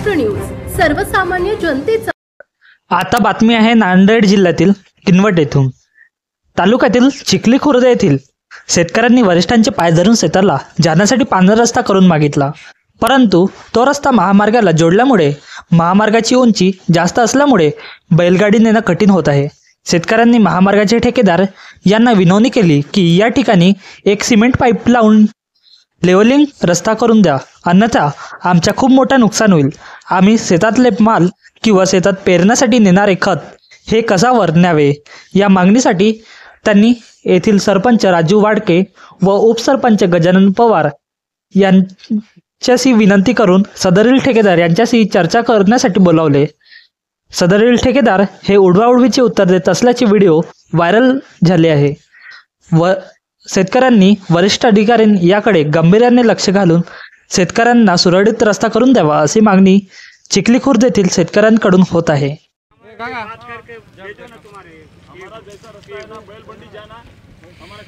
Maharashtra news, सर्वसामान्य जनतेचा। आता बातमी आहे नांदेड जिल्ह्यातील किनवट येथून। तालुक्यातील चिखली खुर्द येथील शेतकऱ्यांनी वरिष्ठांचे पाय धरून शेताला जाण्यासाठी पांढरा रस्ता करून मागितला, परंतु तो रस्ता महामार्गाला जोडल्यामुळे महामार्गाची उंची जास्त असल्यामुळे बैलगाडी नेणं कठीण होत आहे। शेतकऱ्यांनी महामार्गाचे ठेकेदार यांना विनवणी केली की या ठिकाणी एक सिमेंट पाईप लावून लेवलिंग रस्ता करून द्या, अन्यथा आमच्या खूप मोठं नुकसान होईल। आम्ही शेतातले माल किंवा शेतात पेरण्यासाठी नेणारे खत हे कसावर न्यावे, या मागणीसाठी त्यांनी येथील सरपंच राजू वाडके व उपसरपंच गजानन पवार यांच्याशी विनंती करून सदरील ठेकेदार यांच्याशी चर्चा करण्यासाठी बोलावले। सदरील ठेकेदार हे उडवाउडवीचे उत्तर देत असल्याचे व्हिडिओ व्हायरल झाले आहे व शेतकऱ्यांनी वरिष्ठ अधिकाऱ्यांनी याकडे गांभीर्याने लक्ष घालून शेतकऱ्यांना सुरळीत रस्ता करून द्यावा अशी मागणी चिखली खुर्द येथील शेतकऱ्यांकडून होत आहे। हमारा